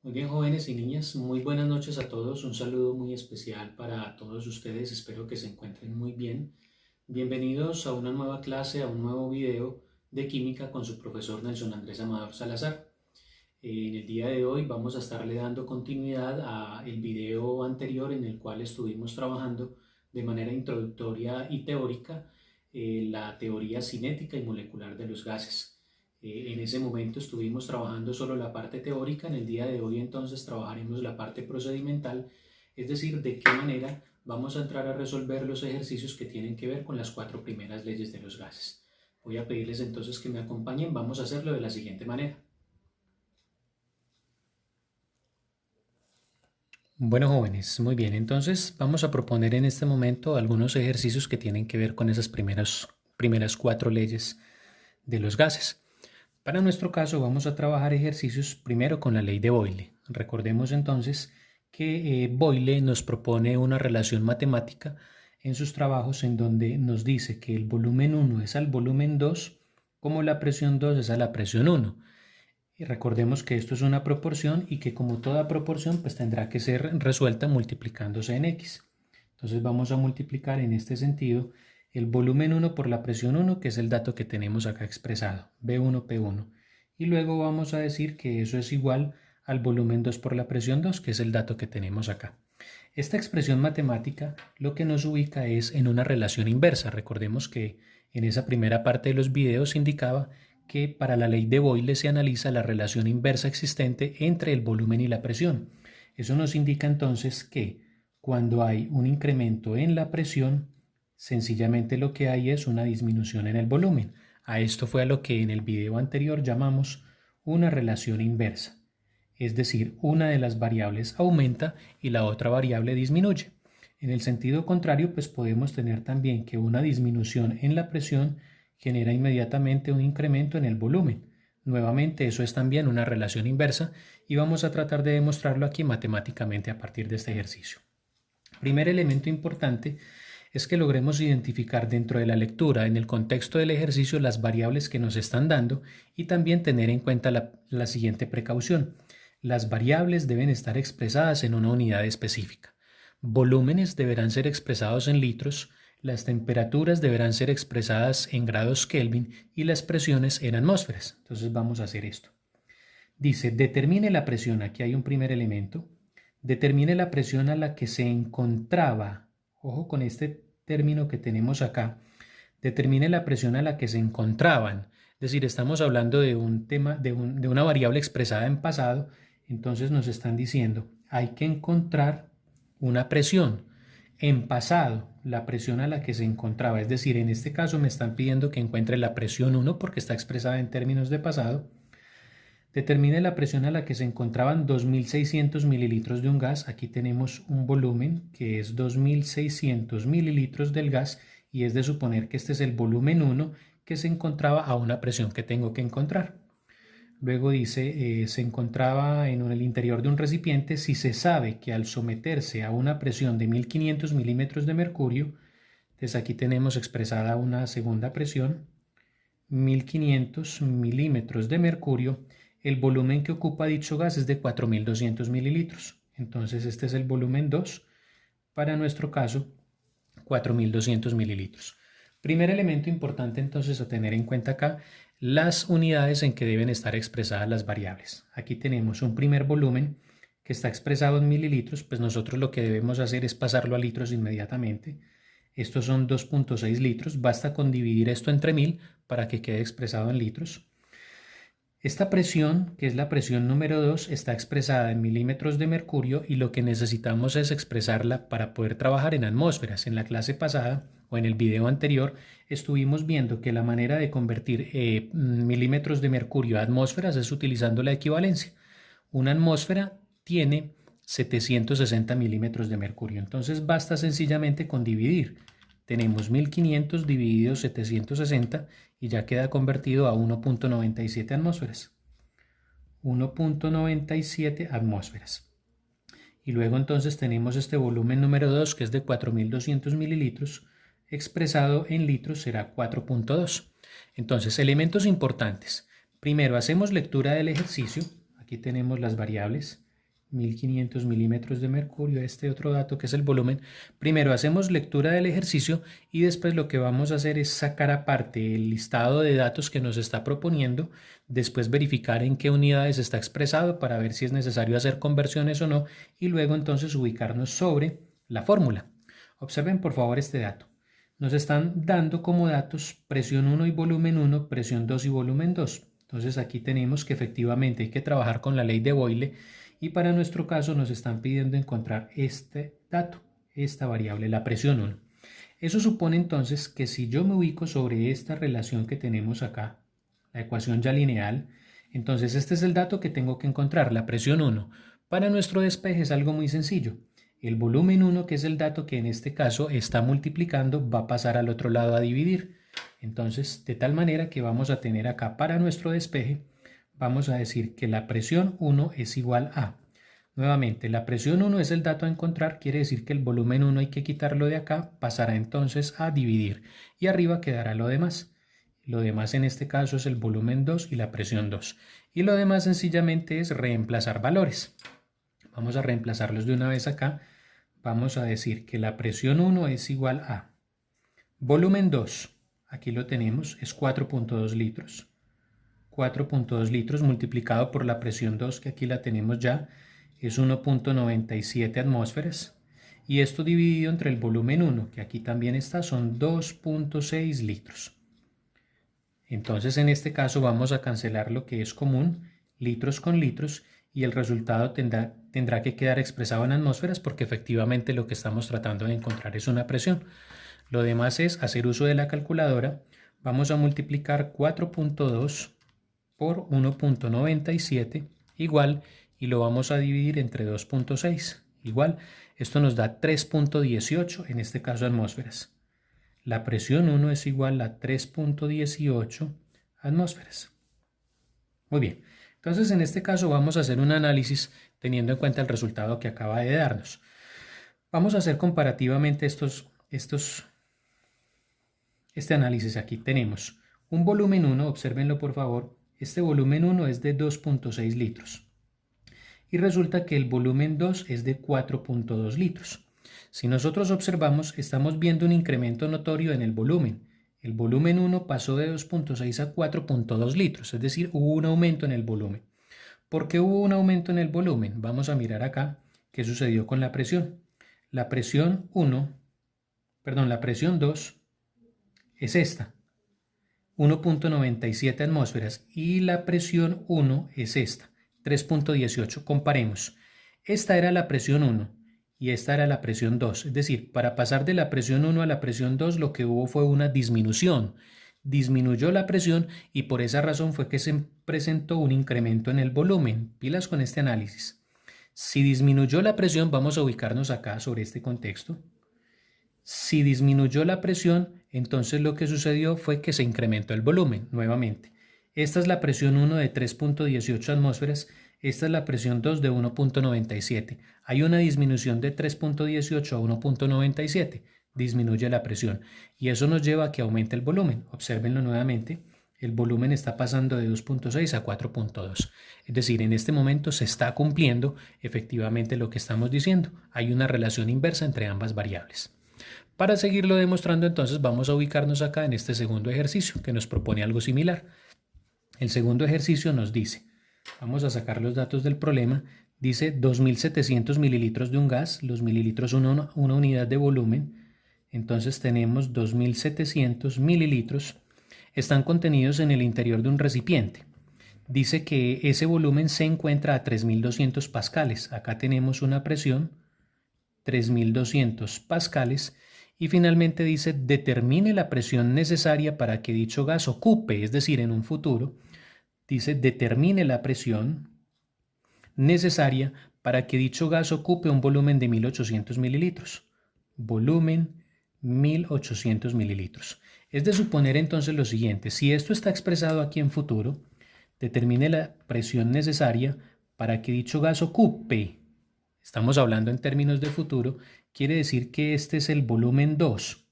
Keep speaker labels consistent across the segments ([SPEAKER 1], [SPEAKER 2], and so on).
[SPEAKER 1] Muy bien, jóvenes y niñas, muy buenas noches a todos. Un saludo muy especial para todos ustedes. Espero que se encuentren muy bien. Bienvenidos a una nueva clase, a un nuevo video de química con su profesor Nelson Andrés Amador Salazar. En el día de hoy vamos a estarle dando continuidad al video anterior en el cual estuvimos trabajando de manera introductoria y teórica la teoría cinética y molecular de los gases. En ese momento estuvimos trabajando solo la parte teórica. En el día de hoy entonces trabajaremos la parte procedimental, es decir, de qué manera vamos a entrar a resolver los ejercicios que tienen que ver con las 4 primeras leyes de los gases. Voy a pedirles entonces que me acompañen. Vamos a hacerlo de la siguiente manera. Bueno, jóvenes, muy bien. Entonces vamos a proponer en este momento algunos ejercicios que tienen que ver con esas primeras 4 leyes de los gases. Para nuestro caso vamos a trabajar ejercicios primero con la ley de Boyle. Recordemos entonces que Boyle nos propone una relación matemática en sus trabajos en donde nos dice que el volumen 1 es al volumen 2 como la presión 2 es a la presión 1. Y recordemos que esto es una proporción y que como toda proporción pues tendrá que ser resuelta multiplicándose en x. Entonces vamos a multiplicar en este sentido el volumen 1 por la presión 1, que es el dato que tenemos acá expresado, B1, P1. Y luego vamos a decir que eso es igual al volumen 2 por la presión 2, que es el dato que tenemos acá. Esta expresión matemática lo que nos ubica es en una relación inversa. Recordemos que en esa primera parte de los videos indicaba que para la ley de Boyle se analiza la relación inversa existente entre el volumen y la presión. Eso nos indica entonces que cuando hay un incremento en la presión, sencillamente lo que hay es una disminución en el volumen. A esto fue a lo que en el video anterior llamamos una relación inversa. Es decir, una de las variables aumenta y la otra variable disminuye. En el sentido contrario, pues podemos tener también que una disminución en la presión genera inmediatamente un incremento en el volumen. Nuevamente, eso es también una relación inversa y vamos a tratar de demostrarlo aquí matemáticamente a partir de este ejercicio. Primer elemento importante es que logremos identificar dentro de la lectura, en el contexto del ejercicio, las variables que nos están dando y también tener en cuenta la siguiente precaución. Las variables deben estar expresadas en una unidad específica. Volúmenes deberán ser expresados en litros, las temperaturas deberán ser expresadas en grados Kelvin y las presiones en atmósferas. Entonces vamos a hacer esto. Dice, determine la presión, aquí hay un primer elemento, determine la presión a la que se encontraba, ojo con este término que tenemos acá, determine la presión a la que se encontraban, es decir, estamos hablando de un tema, de una variable expresada en pasado, entonces nos están diciendo, hay que encontrar una presión en pasado, la presión a la que se encontraba, es decir, en este caso me están pidiendo que encuentre la presión 1 porque está expresada en términos de pasado. Determine la presión a la que se encontraban 2.600 mililitros de un gas. Aquí tenemos un volumen que es 2.600 mililitros del gas y es de suponer que este es el volumen 1 que se encontraba a una presión que tengo que encontrar. Luego dice, se encontraba en el interior de un recipiente si se sabe que al someterse a una presión de 1.500 milímetros de mercurio, entonces aquí tenemos expresada una segunda presión, 1.500 milímetros de mercurio, el volumen que ocupa dicho gas es de 4.200 mililitros. Entonces este es el volumen 2, para nuestro caso 4.200 mililitros. Primer elemento importante entonces a tener en cuenta acá, las unidades en que deben estar expresadas las variables. Aquí tenemos un primer volumen que está expresado en mililitros, pues nosotros lo que debemos hacer es pasarlo a litros inmediatamente. Estos son 2.6 litros, basta con dividir esto entre 1000 para que quede expresado en litros. Esta presión, que es la presión número 2, está expresada en milímetros de mercurio y lo que necesitamos es expresarla para poder trabajar en atmósferas. En la clase pasada o en el video anterior estuvimos viendo que la manera de convertir milímetros de mercurio a atmósferas es utilizando la equivalencia. Una atmósfera tiene 760 milímetros de mercurio, entonces basta sencillamente con dividir. Tenemos 1500 dividido 760 y ya queda convertido a 1.97 atmósferas. 1.97 atmósferas. Y luego entonces tenemos este volumen número 2 que es de 4.200 mililitros, expresado en litros será 4.2. Entonces, elementos importantes. Primero, hacemos lectura del ejercicio. Aquí tenemos las variables. 1500 milímetros de mercurio, este otro dato que es el volumen. Primero hacemos lectura del ejercicio y después lo que vamos a hacer es sacar aparte el listado de datos que nos está proponiendo, después verificar en qué unidades está expresado para ver si es necesario hacer conversiones o no y luego entonces ubicarnos sobre la fórmula. Observen por favor este dato. Nos están dando como datos presión 1 y volumen 1, presión 2 y volumen 2. Entonces aquí tenemos que efectivamente hay que trabajar con la ley de Boyle y para nuestro caso nos están pidiendo encontrar este dato, esta variable, la presión 1. Eso supone entonces que si yo me ubico sobre esta relación que tenemos acá, la ecuación ya lineal, entonces este es el dato que tengo que encontrar, la presión 1. Para nuestro despeje es algo muy sencillo. El volumen 1, que es el dato que en este caso está multiplicando, va a pasar al otro lado a dividir. Entonces, de tal manera que vamos a tener acá para nuestro despeje, vamos a decir que la presión 1 es igual a, nuevamente, la presión 1 es el dato a encontrar, quiere decir que el volumen 1 hay que quitarlo de acá, pasará entonces a dividir y arriba quedará lo demás. Lo demás en este caso es el volumen 2 y la presión 2. Y lo demás sencillamente es reemplazar valores. Vamos a reemplazarlos de una vez acá. Vamos a decir que la presión 1 es igual a volumen 2, aquí lo tenemos, es 4.2 litros. 4.2 litros multiplicado por la presión 2, que aquí la tenemos ya, es 1.97 atmósferas. Y esto dividido entre el volumen 1, que aquí también está, son 2.6 litros. Entonces en este caso vamos a cancelar lo que es común, litros con litros, y el resultado tendrá que quedar expresado en atmósferas porque efectivamente lo que estamos tratando de encontrar es una presión. Lo demás es hacer uso de la calculadora. Vamos a multiplicar 4.2 por 1.97 igual y lo vamos a dividir entre 2.6 igual. Esto nos da 3.18, en este caso atmósferas. La presión 1 es igual a 3.18 atmósferas. Muy bien. Entonces, en este caso vamos a hacer un análisis teniendo en cuenta el resultado que acaba de darnos. Vamos a hacer comparativamente este análisis. Aquí tenemos un volumen 1, obsérvenlo por favor, este volumen 1 es de 2.6 litros y resulta que el volumen 2 es de 4.2 litros. Si nosotros observamos, estamos viendo un incremento notorio en el volumen. El volumen 1 pasó de 2.6 a 4.2 litros, es decir, hubo un aumento en el volumen. ¿Por qué hubo un aumento en el volumen? Vamos a mirar acá qué sucedió con la presión. La presión 2 es esta, 1.97 atmósferas, y la presión 1 es esta, 3.18. Comparemos. Esta era la presión 1 y esta era la presión 2. Es decir, para pasar de la presión 1 a la presión 2 lo que hubo fue una disminución. Disminuyó la presión y por esa razón fue que se presentó un incremento en el volumen. Pilas con este análisis. Si disminuyó la presión, vamos a ubicarnos acá sobre este contexto. Si disminuyó la presión, entonces lo que sucedió fue que se incrementó el volumen nuevamente. Esta es la presión 1 de 3.18 atmósferas, esta es la presión 2 de 1.97. Hay una disminución de 3.18 a 1.97, disminuye la presión y eso nos lleva a que aumente el volumen. Obsérvenlo nuevamente, el volumen está pasando de 2.6 a 4.2. Es decir, en este momento se está cumpliendo efectivamente lo que estamos diciendo. Hay una relación inversa entre ambas variables. Para seguirlo demostrando, entonces vamos a ubicarnos acá en este segundo ejercicio que nos propone algo similar. El segundo ejercicio nos dice, vamos a sacar los datos del problema, dice 2.700 mililitros de un gas, los mililitros una unidad de volumen, entonces tenemos 2.700 mililitros, están contenidos en el interior de un recipiente. Dice que ese volumen se encuentra a 3.200 pascales, acá tenemos una presión, 3.200 pascales, y finalmente dice determine la presión necesaria para que dicho gas ocupe, es decir, en un futuro, dice determine la presión necesaria para que dicho gas ocupe un volumen de 1.800 mililitros. Volumen 1.800 mililitros. Es de suponer entonces lo siguiente, si esto está expresado aquí en futuro, determine la presión necesaria para que dicho gas ocupe. Estamos hablando en términos de futuro, quiere decir que este es el volumen 2.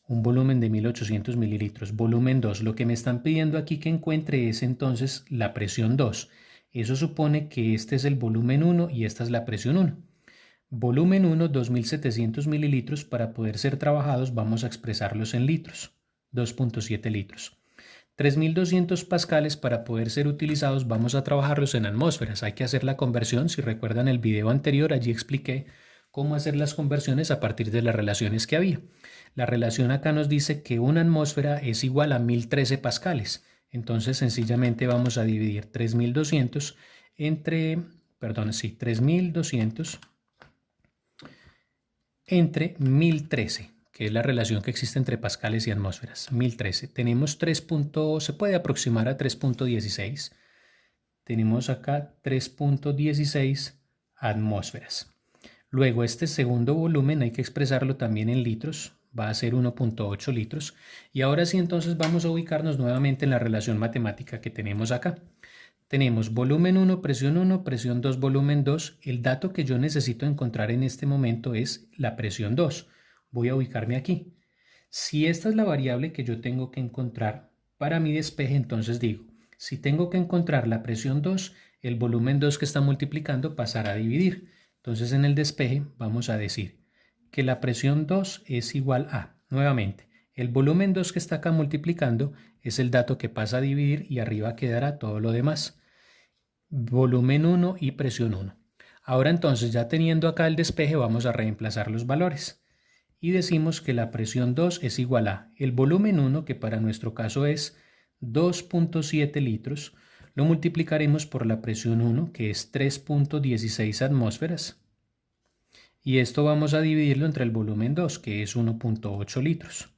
[SPEAKER 1] Un volumen de 1.800 mililitros, volumen 2. Lo que me están pidiendo aquí que encuentre es entonces la presión 2. Eso supone que este es el volumen 1 y esta es la presión 1. Volumen 1, 2700 mililitros. Para poder ser trabajados vamos a expresarlos en litros, 2.7 litros. 3200 pascales, para poder ser utilizados vamos a trabajarlos en atmósferas. Hay que hacer la conversión. Si recuerdan el video anterior, allí expliqué cómo hacer las conversiones a partir de las relaciones que había. La relación acá nos dice que una atmósfera es igual a 1013 pascales. Entonces sencillamente vamos a dividir 3200 entre 1013, que es la relación que existe entre pascales y atmósferas. 1013. Tenemos se puede aproximar a 3.16. Tenemos acá 3.16 atmósferas. Luego este segundo volumen hay que expresarlo también en litros. Va a ser 1.8 litros. Y ahora sí, entonces vamos a ubicarnos nuevamente en la relación matemática que tenemos acá. Tenemos volumen 1, presión 2, volumen 2. El dato que yo necesito encontrar en este momento es la presión 2. Voy a ubicarme aquí. Si esta es la variable que yo tengo que encontrar para mi despeje, entonces digo, si tengo que encontrar la presión 2, el volumen 2 que está multiplicando pasará a dividir. Entonces en el despeje vamos a decir que la presión 2 es igual a, nuevamente, el volumen 2 que está acá multiplicando es el dato que pasa a dividir y arriba quedará todo lo demás. Volumen 1 y presión 1. Ahora entonces, ya teniendo acá el despeje, vamos a reemplazar los valores. Y decimos que la presión 2 es igual a el volumen 1, que para nuestro caso es 2.7 litros, lo multiplicaremos por la presión 1, que es 3.16 atmósferas. Y esto vamos a dividirlo entre el volumen 2, que es 1.8 litros.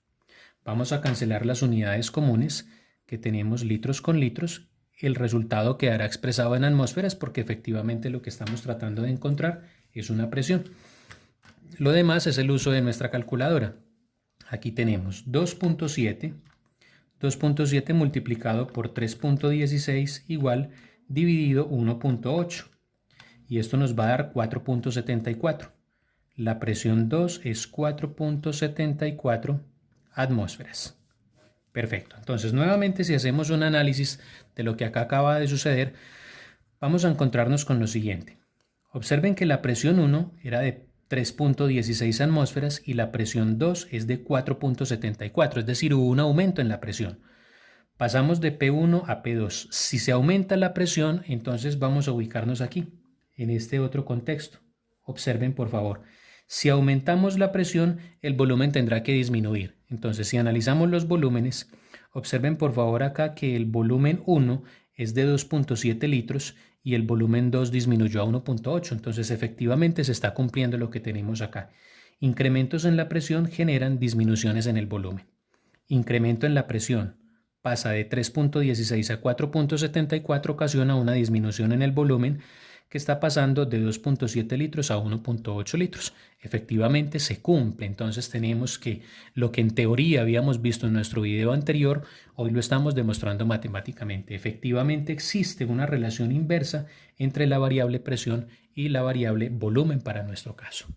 [SPEAKER 1] Vamos a cancelar las unidades comunes, que tenemos litros con litros. El resultado quedará expresado en atmósferas porque efectivamente lo que estamos tratando de encontrar es una presión. Lo demás es el uso de nuestra calculadora. Aquí tenemos 2.7 multiplicado por 3.16 igual dividido 1.8. Y esto nos va a dar 4.74. La presión 2 es 4.74 atmósferas. Perfecto. Entonces, nuevamente, si hacemos un análisis de lo que acá acaba de suceder, vamos a encontrarnos con lo siguiente. Observen que la presión 1 era de 3.16 atmósferas y la presión 2 es de 4.74, es decir, hubo un aumento en la presión. Pasamos de P1 a P2. Si se aumenta la presión, entonces vamos a ubicarnos aquí, en este otro contexto. Observen, por favor. Si aumentamos la presión, el volumen tendrá que disminuir. Entonces, si analizamos los volúmenes, observen por favor acá que el volumen 1 es de 2.7 litros y el volumen 2 disminuyó a 1.8. Entonces, efectivamente se está cumpliendo lo que tenemos acá. Incrementos en la presión generan disminuciones en el volumen. Incremento en la presión pasa de 3.16 a 4.74, ocasiona una disminución en el volumen que está pasando de 2.7 litros a 1.8 litros. Efectivamente se cumple. Entonces tenemos que lo que en teoría habíamos visto en nuestro video anterior, hoy lo estamos demostrando matemáticamente. Efectivamente existe una relación inversa entre la variable presión y la variable volumen para nuestro caso.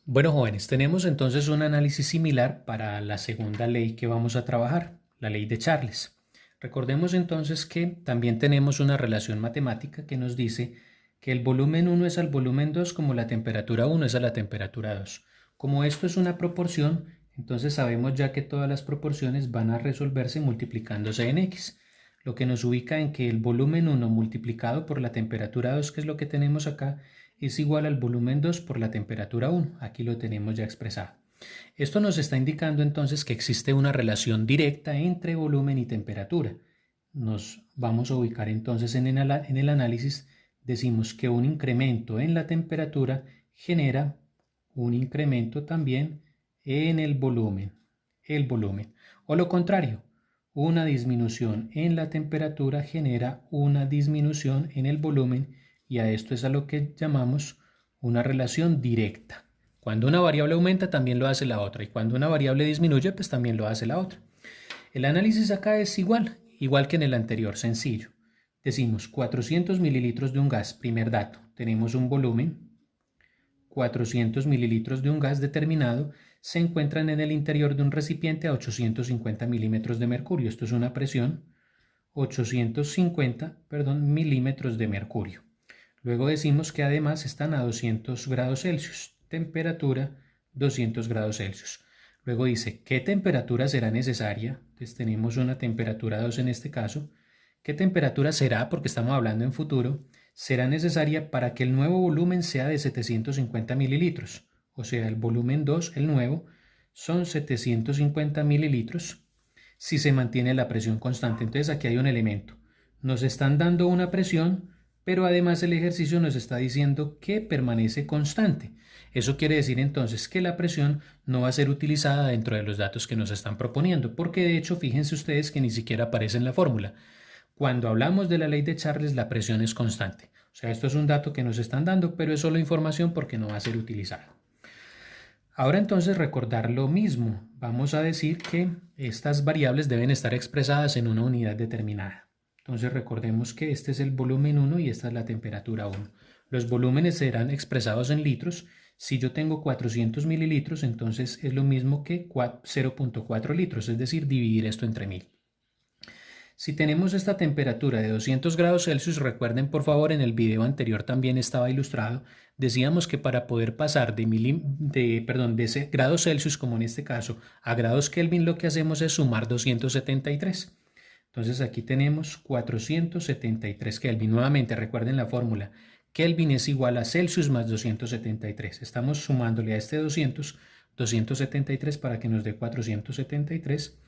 [SPEAKER 1] Bueno, jóvenes, tenemos entonces un análisis similar para la segunda ley que vamos a trabajar, la ley de Charles. Recordemos entonces que también tenemos una relación matemática que nos dice que el volumen 1 es al volumen 2 como la temperatura 1 es a la temperatura 2. Como esto es una proporción, entonces sabemos ya que todas las proporciones van a resolverse multiplicándose en x, lo que nos ubica en que el volumen 1 multiplicado por la temperatura 2, que es lo que tenemos acá, es igual al volumen 2 por la temperatura 1. Aquí lo tenemos ya expresado. Esto nos está indicando entonces que existe una relación directa entre volumen y temperatura. Nos vamos a ubicar entonces en el análisis. Decimos que un incremento en la temperatura genera un incremento también en el volumen. O lo contrario, una disminución en la temperatura genera una disminución en el volumen, y a esto es a lo que llamamos una relación directa. Cuando una variable aumenta, también lo hace la otra, y cuando una variable disminuye, pues también lo hace la otra. El análisis acá es igual que en el anterior, sencillo. Decimos 400 mililitros de un gas, primer dato. Tenemos un volumen, 400 mililitros de un gas determinado se encuentran en el interior de un recipiente a 850 milímetros de mercurio. Esto es una presión. 850, milímetros de mercurio. Luego decimos que además están a 200 grados Celsius, temperatura 200 grados Celsius. Luego dice, ¿qué temperatura será necesaria? Entonces tenemos una temperatura 2 en este caso. ¿Qué temperatura será? Porque estamos hablando en futuro. Será necesaria para que el nuevo volumen sea de 750 mililitros. O sea, el volumen 2, el nuevo, son 750 mililitros si se mantiene la presión constante. Entonces aquí hay un elemento. Nos están dando una presión, pero además el ejercicio nos está diciendo que permanece constante. Eso quiere decir entonces que la presión no va a ser utilizada dentro de los datos que nos están proponiendo, porque de hecho fíjense ustedes que ni siquiera aparece en la fórmula. Cuando hablamos de la ley de Charles, la presión es constante. O sea, esto es un dato que nos están dando, pero es solo información porque no va a ser utilizada. Ahora entonces recordar lo mismo. Vamos a decir que estas variables deben estar expresadas en una unidad determinada. Entonces recordemos que este es el volumen 1 y esta es la temperatura 1. Los volúmenes serán expresados en litros. Si yo tengo 400 mililitros, entonces es lo mismo que 0.4 litros, es decir, dividir esto entre 1000. Si tenemos esta temperatura de 200 grados Celsius, recuerden por favor, en el video anterior también estaba ilustrado, decíamos que para poder pasar de grados Celsius, como en este caso, a grados Kelvin, lo que hacemos es sumar 273. Entonces aquí tenemos 473 Kelvin. Nuevamente recuerden la fórmula. Kelvin es igual a Celsius más 273. Estamos sumándole a este 273 para que nos dé 473.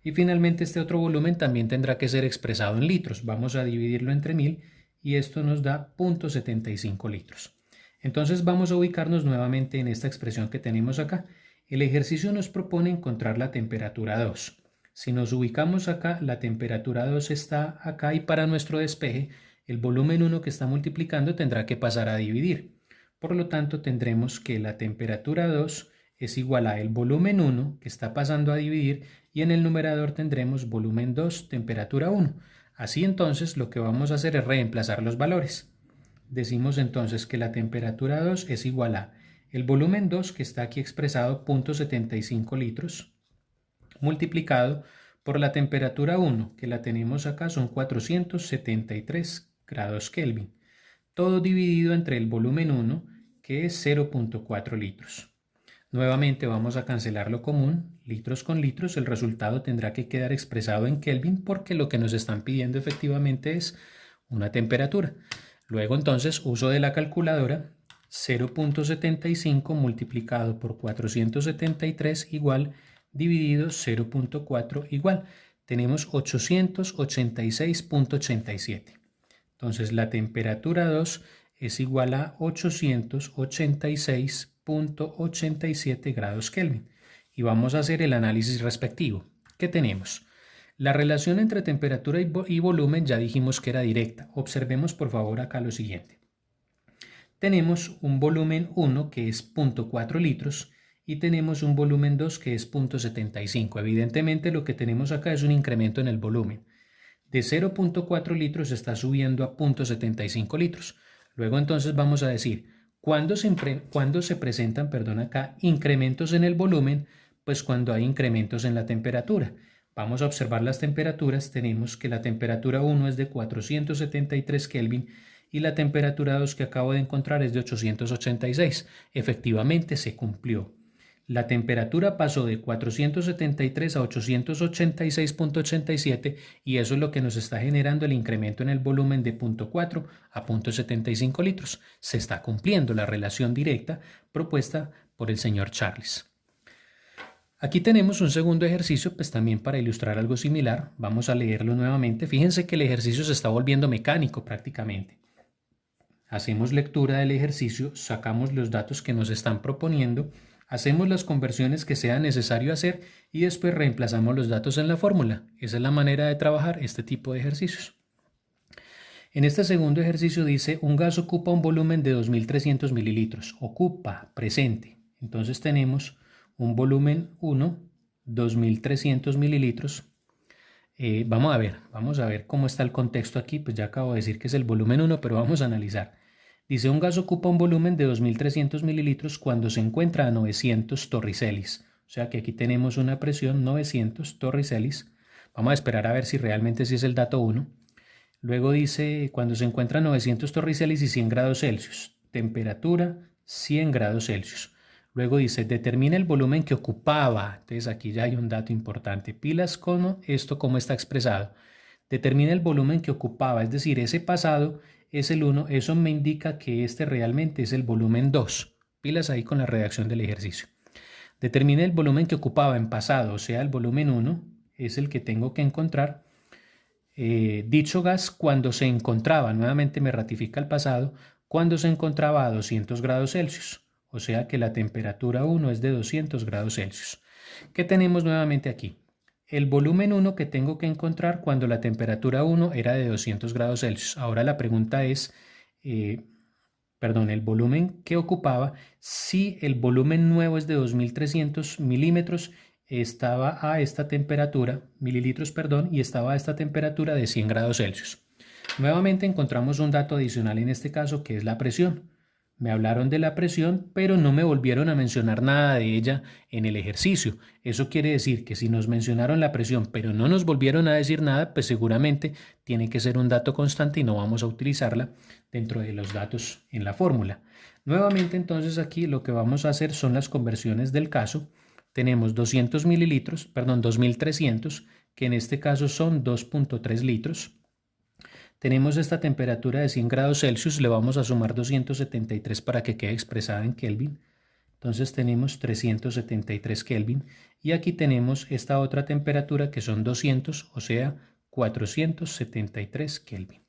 [SPEAKER 1] Y finalmente este otro volumen también tendrá que ser expresado en litros. Vamos a dividirlo entre 1000 y esto nos da 0.75 litros. Entonces vamos a ubicarnos nuevamente en esta expresión que tenemos acá. El ejercicio nos propone encontrar la temperatura 2. Si nos ubicamos acá, la temperatura 2 está acá y para nuestro despeje, el volumen 1 que está multiplicando tendrá que pasar a dividir. Por lo tanto, tendremos que la temperatura 2 es igual a el volumen 1 que está pasando a dividir y en el numerador tendremos volumen 2, temperatura 1. Así entonces lo que vamos a hacer es reemplazar los valores. Decimos entonces que la temperatura 2 es igual a el volumen 2 que está aquí expresado 0.75 litros multiplicado por la temperatura 1 que la tenemos acá son 473 grados Kelvin. Todo dividido entre el volumen 1 que es 0.4 litros. Nuevamente vamos a cancelar lo común, litros con litros, el resultado tendrá que quedar expresado en Kelvin porque lo que nos están pidiendo efectivamente es una temperatura. Luego entonces uso de la calculadora, 0.75 multiplicado por 473 igual dividido 0.4 igual. Tenemos 886.87. Entonces la temperatura 2 es igual a 886.87 grados Kelvin. Y vamos a hacer el análisis respectivo. ¿Qué tenemos? La relación entre temperatura y volumen ya dijimos que era directa. Observemos por favor acá lo siguiente. Tenemos un volumen 1 que es 0.4 litros y tenemos un volumen 2 que es 0.75. Evidentemente lo que tenemos acá es un incremento en el volumen. De 0.4 litros está subiendo a 0.75 litros. Luego entonces vamos a decir, ¿cuándo se presentan acá incrementos en el volumen? Pues cuando hay incrementos en la temperatura. Vamos a observar las temperaturas. Tenemos que la temperatura 1 es de 473 Kelvin y la temperatura 2 que acabo de encontrar es de 886. Efectivamente se cumplió. La temperatura pasó de 473 a 886.87 y eso es lo que nos está generando el incremento en el volumen de 0.4 a 0.75 litros. Se está cumpliendo la relación directa propuesta por el señor Charles. Aquí tenemos un segundo ejercicio, pues también para ilustrar algo similar. Vamos a leerlo nuevamente. Fíjense que el ejercicio se está volviendo mecánico prácticamente. Hacemos lectura del ejercicio, sacamos los datos que nos están proponiendo, hacemos las conversiones que sea necesario hacer y después reemplazamos los datos en la fórmula. Esa es la manera de trabajar este tipo de ejercicios. En este segundo ejercicio dice, un gas ocupa un volumen de 2.300 mililitros. Ocupa, presente. Entonces tenemos un volumen 1, 2.300 mililitros. Vamos a ver cómo está el contexto aquí. Pues ya acabo de decir que es el volumen 1, pero vamos a analizar. Dice, un gas ocupa un volumen de 2.300 mililitros cuando se encuentra a 900 torricelis. O sea que aquí tenemos una presión 900 torricelis. Vamos a esperar a ver si realmente sí es el dato 1. Luego dice, cuando se encuentran 900 torricelis y 100 grados Celsius, temperatura 100 grados Celsius. Luego dice, determina el volumen que ocupaba. Entonces aquí ya hay un dato importante. Pilas con esto, cómo está expresado. Determina el volumen que ocupaba, es decir, ese pasado es el 1. Eso me indica que este realmente es el volumen 2. Pilas ahí con la redacción del ejercicio. Determina el volumen que ocupaba en pasado, o sea, el volumen 1 es el que tengo que encontrar. Dicho gas cuando se encontraba, nuevamente me ratifica el pasado, cuando se encontraba a 200 grados Celsius. O sea que la temperatura 1 es de 200 grados Celsius. ¿Qué tenemos nuevamente aquí? El volumen 1 que tengo que encontrar cuando la temperatura 1 era de 200 grados Celsius. Ahora la pregunta es, el volumen que ocupaba, si el volumen nuevo es de 2300 milímetros, estaba a esta temperatura, mililitros, perdón, y estaba a esta temperatura de 100 grados Celsius. Nuevamente encontramos un dato adicional en este caso que es la presión. Me hablaron de la presión, pero no me volvieron a mencionar nada de ella en el ejercicio. Eso quiere decir que si nos mencionaron la presión, pero no nos volvieron a decir nada, pues seguramente tiene que ser un dato constante y no vamos a utilizarla dentro de los datos en la fórmula. Nuevamente entonces aquí lo que vamos a hacer son las conversiones del caso. Tenemos 200 mililitros, perdón, 2300, que en este caso son 2.3 litros. Tenemos esta temperatura de 100 grados Celsius, le vamos a sumar 273 para que quede expresada en Kelvin. Entonces tenemos 373 Kelvin y aquí tenemos esta otra temperatura que son 200, o sea 473 Kelvin.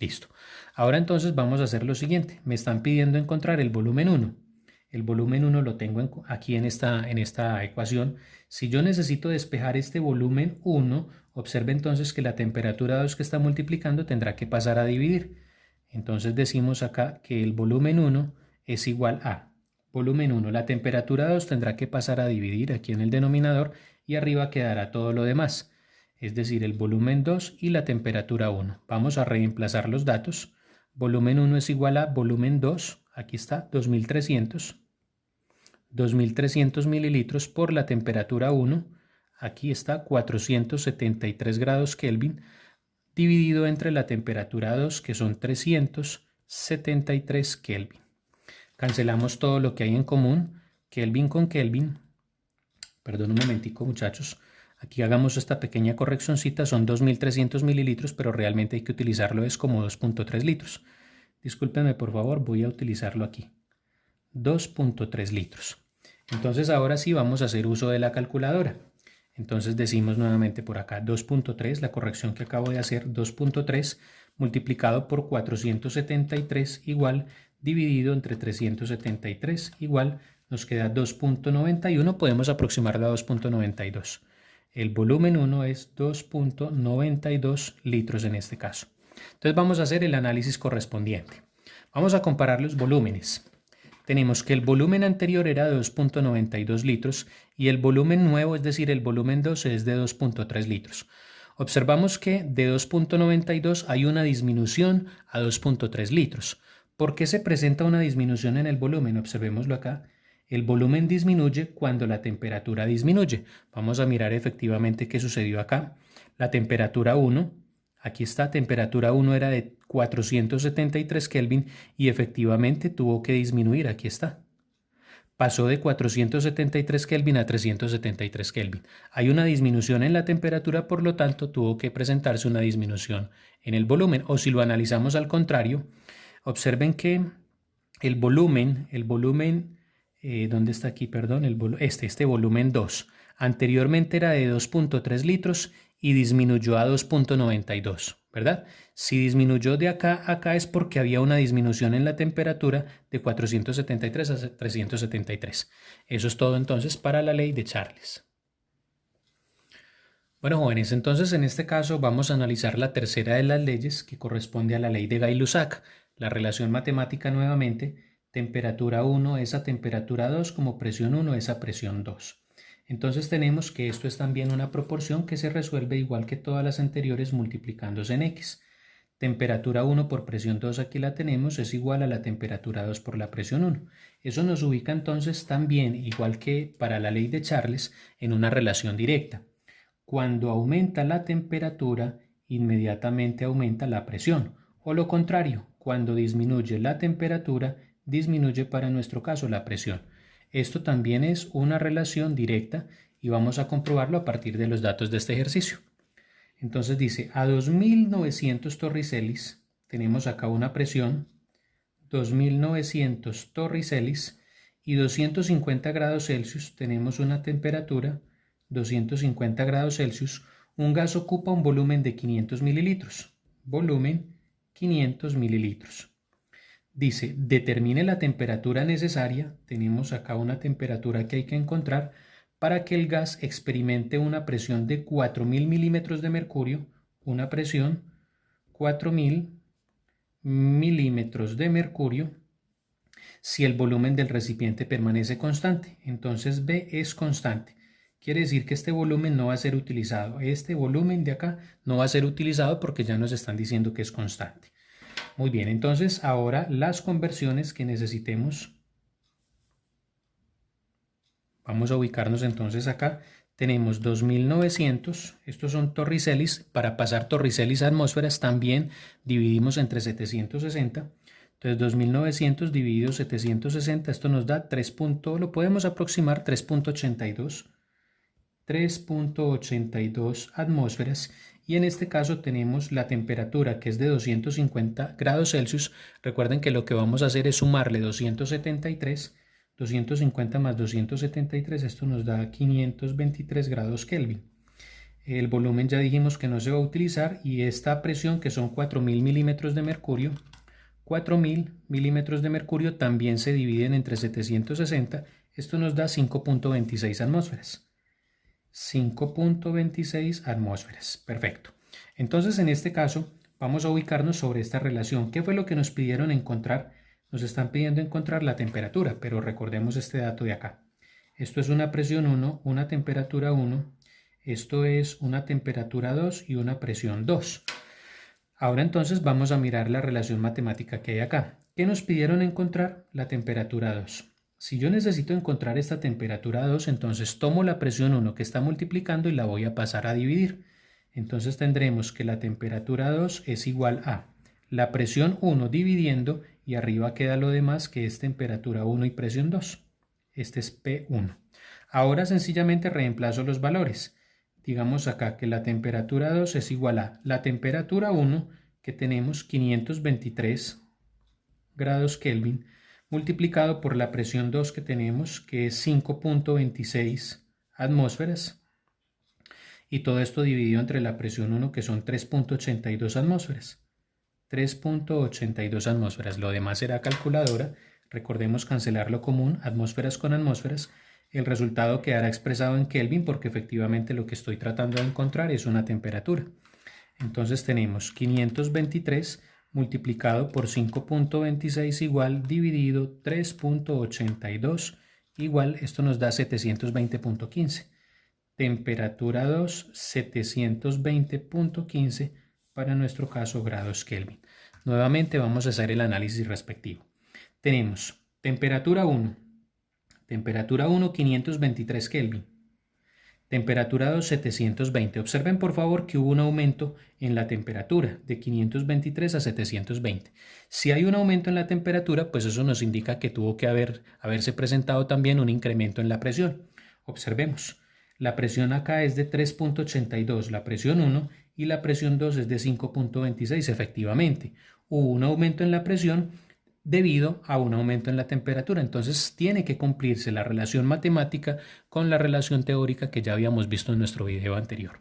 [SPEAKER 1] Listo. Ahora entonces vamos a hacer lo siguiente. Me están pidiendo encontrar el volumen 1. El volumen 1 lo tengo aquí en esta ecuación. Si yo necesito despejar este volumen 1, observe entonces que la temperatura 2 que está multiplicando tendrá que pasar a dividir. Entonces decimos acá que el volumen 1 es igual a volumen 1. La temperatura 2 tendrá que pasar a dividir aquí en el denominador y arriba quedará todo lo demás. Es decir, el volumen 2 y la temperatura 1. Vamos a reemplazar los datos. Volumen 1 es igual a volumen 2. Aquí está, 2300 mililitros por la temperatura 1, aquí está 473 grados Kelvin, dividido entre la temperatura 2, que son 373 Kelvin. Cancelamos todo lo que hay en común, Kelvin con Kelvin. Perdón un momentico, muchachos. Aquí hagamos esta pequeña correccioncita, son 2300 mililitros, pero realmente hay que utilizarlo es como 2.3 litros. Discúlpenme por favor, voy a utilizarlo aquí. 2.3 litros. Entonces ahora sí vamos a hacer uso de la calculadora. Entonces decimos nuevamente por acá 2.3, la corrección que acabo de hacer, 2.3 multiplicado por 473 igual, dividido entre 373 igual, nos queda 2.91, podemos aproximarla a 2.92. El volumen 1 es 2.92 litros en este caso. Entonces vamos a hacer el análisis correspondiente. Vamos a comparar los volúmenes. Tenemos que el volumen anterior era de 2.92 litros y el volumen nuevo, es decir, el volumen 2 es de 2.3 litros. Observamos que de 2.92 hay una disminución a 2.3 litros. ¿Por qué se presenta una disminución en el volumen? Observémoslo acá. El volumen disminuye cuando la temperatura disminuye. Vamos a mirar efectivamente qué sucedió acá. La temperatura 1, aquí está, temperatura 1 era de 473 Kelvin y efectivamente tuvo que disminuir, aquí está. Pasó de 473 Kelvin a 373 Kelvin. Hay una disminución en la temperatura, por lo tanto tuvo que presentarse una disminución en el volumen. O si lo analizamos al contrario, observen que el volumen, ¿dónde está aquí? Perdón, este volumen 2. Anteriormente era de 2.3 litros y disminuyó a 2.92, ¿verdad? Si disminuyó de acá a acá es porque había una disminución en la temperatura de 473 a 373. Eso es todo entonces para la ley de Charles. Bueno, jóvenes, entonces en este caso vamos a analizar la tercera de las leyes que corresponde a la ley de Gay-Lussac. La relación matemática nuevamente, temperatura 1 es a temperatura 2 como presión 1 es a presión 2. Entonces tenemos que esto es también una proporción que se resuelve igual que todas las anteriores multiplicándose en X. Temperatura 1 por presión 2, aquí la tenemos, es igual a la temperatura 2 por la presión 1. Eso nos ubica entonces también, igual que para la ley de Charles, en una relación directa. Cuando aumenta la temperatura, inmediatamente aumenta la presión. O lo contrario, cuando disminuye la temperatura, disminuye para nuestro caso la presión. Esto también es una relación directa y vamos a comprobarlo a partir de los datos de este ejercicio. Entonces dice, a 2900 torricelis tenemos acá una presión, 2900 torricelis, y 250 grados Celsius tenemos una temperatura, 250 grados Celsius, un gas ocupa un volumen de 500 mililitros. Volumen 500 mililitros. Dice, determine la temperatura necesaria, tenemos acá una temperatura que hay que encontrar para que el gas experimente una presión de 4000 milímetros de mercurio, una presión 4000 milímetros de mercurio, si el volumen del recipiente permanece constante. Entonces B es constante. Quiere decir que este volumen no va a ser utilizado. Este volumen de acá no va a ser utilizado porque ya nos están diciendo que es constante. Muy bien, entonces ahora las conversiones que necesitemos. Vamos a ubicarnos entonces acá. Tenemos 2900, estos son torricelis. Para pasar torricelis a atmósferas también dividimos entre 760. Entonces 2900 dividido 760, esto nos da 3. Lo podemos aproximar 3.82. 3.82 atmósferas, y en este caso tenemos la temperatura que es de 250 grados Celsius. Recuerden que lo que vamos a hacer es sumarle 273, 250 más 273, esto nos da 523 grados Kelvin. El volumen ya dijimos que no se va a utilizar, y esta presión que son 4000 milímetros de mercurio, 4000 milímetros de mercurio también se dividen entre 760, esto nos da 5.26 atmósferas. 5.26 atmósferas. Perfecto. Entonces, en este caso, vamos a ubicarnos sobre esta relación. ¿Qué fue lo que nos pidieron encontrar? Nos están pidiendo encontrar la temperatura, pero recordemos este dato de acá. Esto es una presión 1, una temperatura 1. Esto es una temperatura 2 y una presión 2. Ahora entonces vamos a mirar la relación matemática que hay acá. ¿Qué nos pidieron encontrar? La temperatura 2. Si yo necesito encontrar esta temperatura 2, entonces tomo la presión 1 que está multiplicando y la voy a pasar a dividir. Entonces tendremos que la temperatura 2 es igual a la presión 1 dividiendo, y arriba queda lo demás que es temperatura 1 y presión 2. Este es P1. Ahora sencillamente reemplazo los valores. Digamos acá que la temperatura 2 es igual a la temperatura 1 que tenemos 523 grados Kelvin, multiplicado por la presión 2 que tenemos, que es 5.26 atmósferas, y todo esto dividido entre la presión 1, que son 3.82 atmósferas. 3.82 atmósferas. Lo demás será calculadora. Recordemos cancelar lo común, atmósferas con atmósferas. El resultado quedará expresado en Kelvin porque efectivamente lo que estoy tratando de encontrar es una temperatura. Entonces tenemos 523 multiplicado por 5.26 igual dividido 3.82 igual, esto nos da 720.15. Temperatura 2, 720.15 para nuestro caso grados Kelvin. Nuevamente vamos a hacer el análisis respectivo. Tenemos temperatura 1, 523 Kelvin. Temperatura 2, 720. Observen por favor que hubo un aumento en la temperatura de 523 a 720. Si hay un aumento en la temperatura, pues eso nos indica que tuvo que haberse presentado también un incremento en la presión. Observemos. La presión acá es de 3.82, la presión 1, y la presión 2 es de 5.26. Efectivamente, hubo un aumento en la presión debido a un aumento en la temperatura. Entonces tiene que cumplirse la relación matemática con la relación teórica que ya habíamos visto en nuestro video anterior.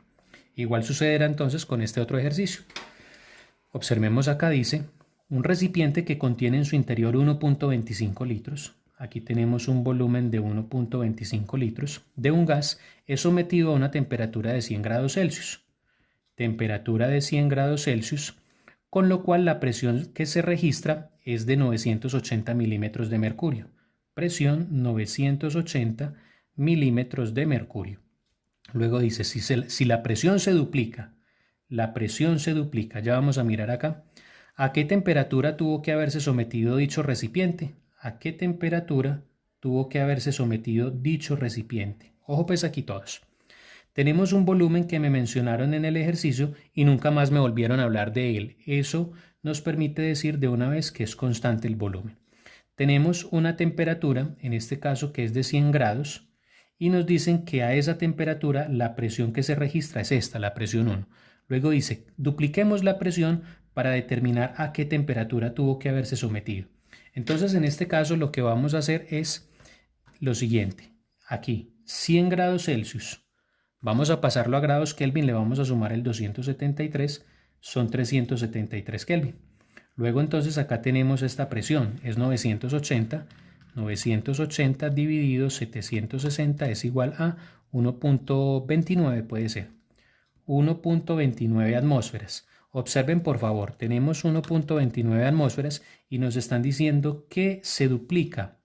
[SPEAKER 1] Igual sucederá entonces con este otro ejercicio. Observemos acá, dice, un recipiente que contiene en su interior 1.25 litros. Aquí tenemos un volumen de 1.25 litros de un gas, es sometido a una temperatura de 100 grados Celsius. Temperatura de 100 grados Celsius, con lo cual la presión que se registra es de 980 milímetros de mercurio. Presión 980 milímetros de mercurio. Luego dice, si la presión se duplica, ya vamos a mirar acá, ¿a qué temperatura tuvo que haberse sometido dicho recipiente? ¿A qué temperatura tuvo que haberse sometido dicho recipiente? Ojo pues aquí todos. Tenemos un volumen que me mencionaron en el ejercicio y nunca más me volvieron a hablar de él. Eso nos permite decir de una vez que es constante el volumen. Tenemos una temperatura, en este caso que es de 100 grados, y nos dicen que a esa temperatura la presión que se registra es esta, la presión 1. Luego dice, dupliquemos la presión para determinar a qué temperatura tuvo que haberse sometido. Entonces, en este caso lo que vamos a hacer es lo siguiente. Aquí, 100 grados Celsius. Vamos a pasarlo a grados Kelvin, le vamos a sumar el 273, son 373 Kelvin. Luego entonces acá tenemos esta presión, es 980, 980 dividido 760 es igual a 1.29 puede ser, 1.29 atmósferas. Observen por favor, tenemos 1.29 atmósferas y nos están diciendo que se duplica.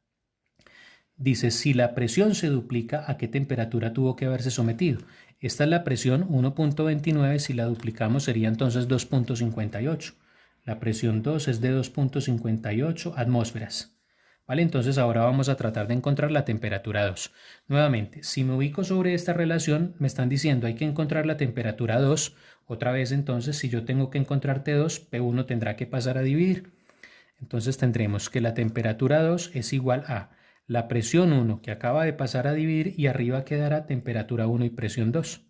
[SPEAKER 1] Dice, si la presión se duplica, ¿a qué temperatura tuvo que haberse sometido? Esta es la presión 1.29, si la duplicamos sería entonces 2.58. La presión 2 es de 2.58 atmósferas. ¿Vale? Entonces ahora vamos a tratar de encontrar la temperatura 2. Nuevamente, si me ubico sobre esta relación, me están diciendo hay que encontrar la temperatura 2. Otra vez entonces, si yo tengo que encontrar T2, P1 tendrá que pasar a dividir. Entonces tendremos que la temperatura 2 es igual a la presión 1 que acaba de pasar a dividir y arriba quedará temperatura 1 y presión 2.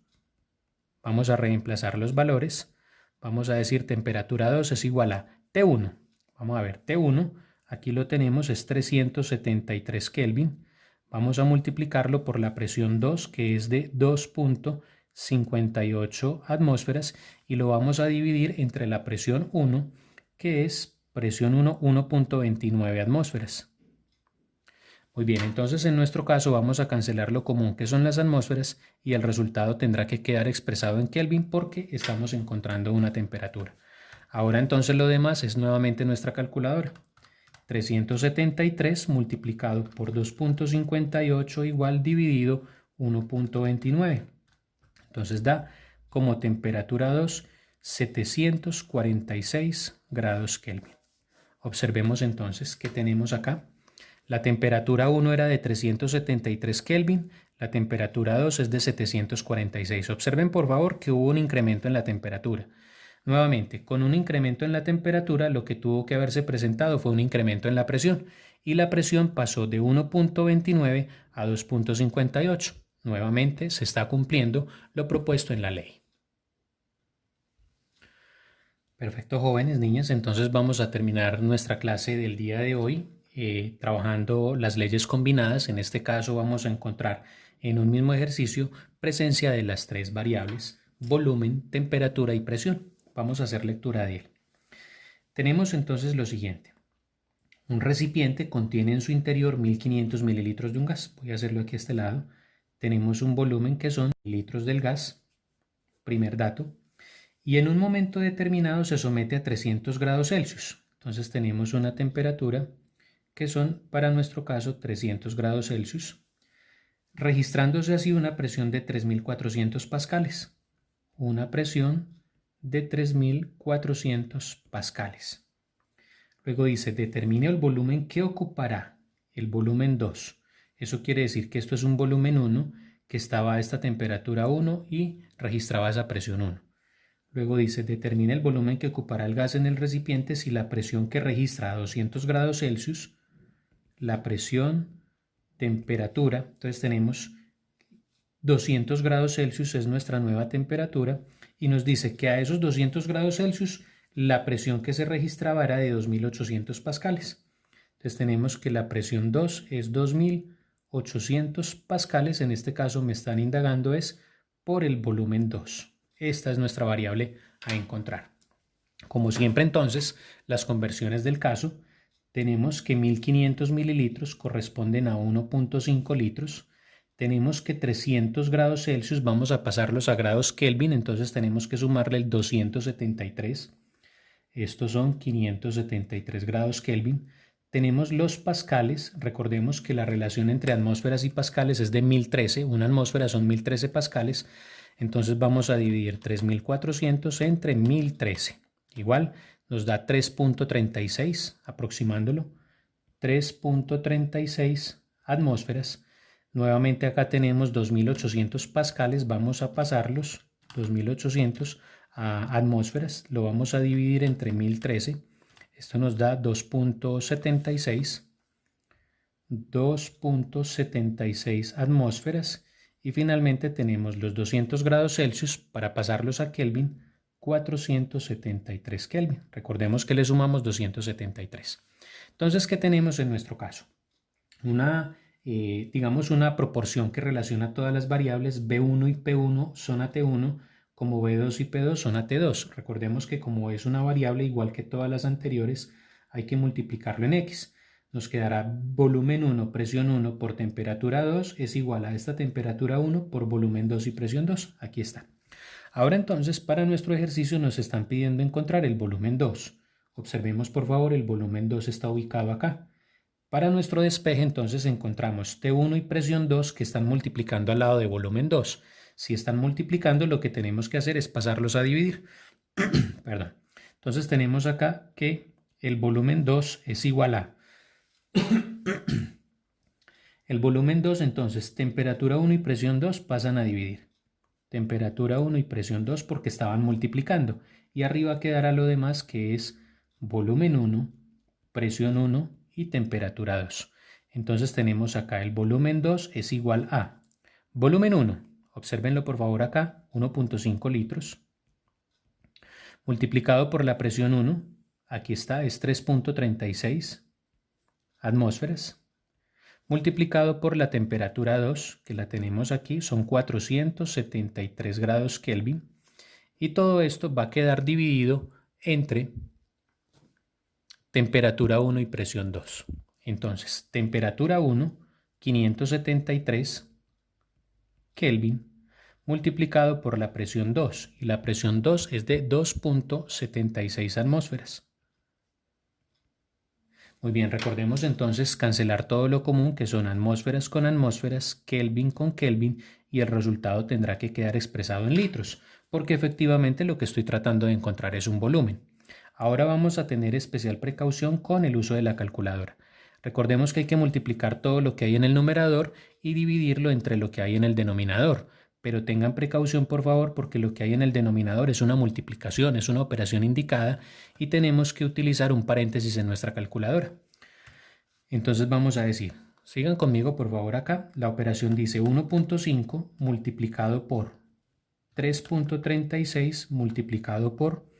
[SPEAKER 1] Vamos a reemplazar los valores. Vamos a decir temperatura 2 es igual a T1. Vamos a ver, T1, aquí lo tenemos, es 373 Kelvin. Vamos a multiplicarlo por la presión 2, que es de 2.58 atmósferas, y lo vamos a dividir entre la presión 1, que es presión 1, 1.29 atmósferas. Muy bien, entonces en nuestro caso vamos a cancelar lo común que son las atmósferas y el resultado tendrá que quedar expresado en Kelvin porque estamos encontrando una temperatura. Ahora entonces lo demás es nuevamente nuestra calculadora. 373 multiplicado por 2.58 igual dividido 1.29. Entonces da como temperatura 2 746 grados Kelvin. Observemos entonces que tenemos acá. La temperatura 1 era de 373 Kelvin, la temperatura 2 es de 746. Observen por favor que hubo un incremento en la temperatura. Nuevamente, con un incremento en la temperatura, lo que tuvo que haberse presentado fue un incremento en la presión, y la presión pasó de 1.29 a 2.58. Nuevamente se está cumpliendo lo propuesto en la ley. Perfecto, jóvenes, niñas, entonces vamos a terminar nuestra clase del día de hoy. Trabajando las leyes combinadas. En este caso vamos a encontrar en un mismo ejercicio presencia de las tres variables, volumen, temperatura y presión. Vamos a hacer lectura de él. Tenemos entonces lo siguiente. Un recipiente contiene en su interior 1500 mililitros de un gas. Voy a hacerlo aquí a este lado. Tenemos un volumen que son litros del gas, primer dato, y en un momento determinado se somete a 300 grados Celsius. Entonces tenemos una temperatura que son para nuestro caso 300 grados Celsius, registrándose así una presión de 3.400 pascales. Una presión de 3.400 pascales. Luego dice, determine el volumen que ocupará el volumen 2. Eso quiere decir que esto es un volumen 1 que estaba a esta temperatura 1 y registraba esa presión 1. Luego dice, determine el volumen que ocupará el gas en el recipiente si la presión que registra a 200 grados Celsius, la presión, temperatura, entonces tenemos 200 grados Celsius es nuestra nueva temperatura y nos dice que a esos 200 grados Celsius la presión que se registraba era de 2800 pascales. Entonces tenemos que la presión 2 es 2800 pascales, en este caso me están indagando es por el volumen 2. Esta es nuestra variable a encontrar. Como siempre entonces, las conversiones del caso, tenemos que 1500 mililitros corresponden a 1.5 litros. Tenemos que 300 grados Celsius vamos a pasarlos a grados Kelvin, entonces tenemos que sumarle el 273. Estos son 573 grados Kelvin. Tenemos los pascales, recordemos que la relación entre atmósferas y pascales es de 1013, una atmósfera son 1013 pascales, entonces vamos a dividir 3400 entre 1013. Igual nos da 3.36, aproximándolo, 3.36 atmósferas. Nuevamente acá tenemos 2800 pascales, vamos a pasarlos, 2800 a atmósferas, lo vamos a dividir entre 1013, esto nos da 2.76 atmósferas y finalmente tenemos los 200 grados Celsius para pasarlos a Kelvin, 473 Kelvin. Recordemos que le sumamos 273. Entonces, ¿qué tenemos en nuestro caso? Digamos una proporción que relaciona todas las variables B1 y P1 son a T1, como B2 y P2 son a T2. Recordemos que como es una variable igual que todas las anteriores, hay que multiplicarlo en X. Nos quedará volumen 1, presión 1 por temperatura 2 es igual a esta temperatura 1 por volumen 2 y presión 2. Aquí está. Ahora entonces, para nuestro ejercicio nos están pidiendo encontrar el volumen 2. Observemos por favor, el volumen 2 está ubicado acá. Para nuestro despeje entonces encontramos T1 y presión 2 que están multiplicando al lado de volumen 2. Si están multiplicando, lo que tenemos que hacer es pasarlos a dividir. Perdón. Entonces tenemos acá que el volumen 2 es igual a el volumen 2, entonces temperatura 1 y presión 2 pasan a dividir. Temperatura 1 y presión 2 porque estaban multiplicando. Y arriba quedará lo demás que es volumen 1, presión 1 y temperatura 2. Entonces tenemos acá el volumen 2 es igual a volumen 1, obsérvenlo por favor acá, 1.5 litros, multiplicado por la presión 1, aquí está, es 3.36 atmósferas, multiplicado por la temperatura 2, que la tenemos aquí, son 473 grados Kelvin, y todo esto va a quedar dividido entre temperatura 1 y presión 2. Entonces, temperatura 1, 573 Kelvin, multiplicado por la presión 2, y la presión 2 es de 2.76 atmósferas. Muy bien, recordemos entonces cancelar todo lo común, que son atmósferas con atmósferas, Kelvin con Kelvin, y el resultado tendrá que quedar expresado en litros, porque efectivamente lo que estoy tratando de encontrar es un volumen. Ahora vamos a tener especial precaución con el uso de la calculadora. Recordemos que hay que multiplicar todo lo que hay en el numerador y dividirlo entre lo que hay en el denominador. Pero tengan precaución por favor, porque lo que hay en el denominador es una multiplicación, es una operación indicada y tenemos que utilizar un paréntesis en nuestra calculadora. Entonces vamos a decir, sigan conmigo por favor acá, la operación dice 1.5 multiplicado por 3.36 multiplicado por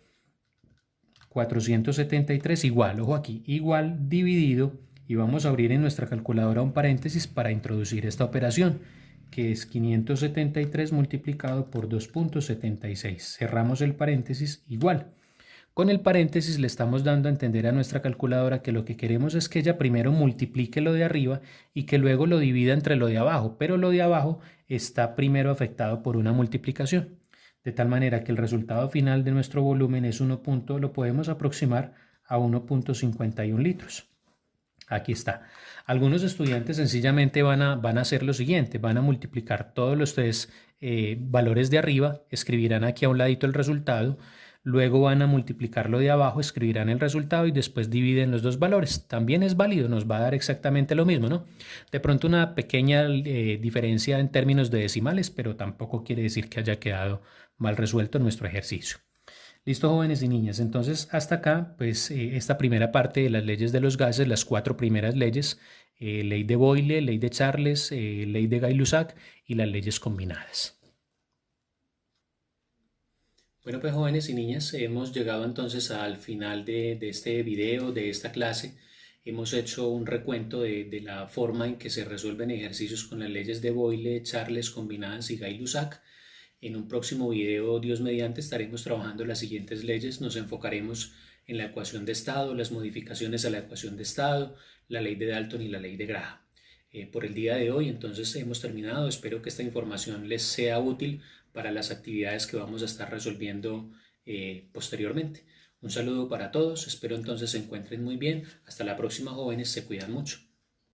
[SPEAKER 1] 473 igual, ojo aquí, igual dividido, y vamos a abrir en nuestra calculadora un paréntesis para introducir esta operación, que es 573 multiplicado por 2.76. Cerramos el paréntesis igual. Con el paréntesis le estamos dando a entender a nuestra calculadora que lo que queremos es que ella primero multiplique lo de arriba y que luego lo divida entre lo de abajo, pero lo de abajo está primero afectado por una multiplicación. De tal manera que el resultado final de nuestro volumen es lo podemos aproximar a 1.51 litros. Aquí está. Algunos estudiantes sencillamente van a hacer lo siguiente, van a multiplicar todos los tres valores de arriba, escribirán aquí a un ladito el resultado, luego van a multiplicar lo de abajo, escribirán el resultado y después dividen los dos valores. También es válido, nos va a dar exactamente lo mismo, ¿no? De pronto una pequeña diferencia en términos de decimales, pero tampoco quiere decir que haya quedado mal resuelto nuestro ejercicio. Listo, jóvenes y niñas, entonces hasta acá, pues esta primera parte de las leyes de los gases, las 4 primeras leyes, ley de Boyle, ley de Charles, ley de Gay-Lussac y las leyes combinadas. Bueno, pues jóvenes y niñas, hemos llegado entonces al final de este video, de esta clase. Hemos hecho un recuento de la forma en que se resuelven ejercicios con las leyes de Boyle, Charles, combinadas y Gay-Lussac. En un próximo video, Dios mediante, estaremos trabajando las siguientes leyes. Nos enfocaremos en la ecuación de estado, las modificaciones a la ecuación de estado, la ley de Dalton y la ley de Graham. Por el día de hoy, entonces, hemos terminado. Espero que esta información les sea útil para las actividades que vamos a estar resolviendo posteriormente. Un saludo para todos. Espero entonces se encuentren muy bien. Hasta la próxima, jóvenes. Se cuidan mucho.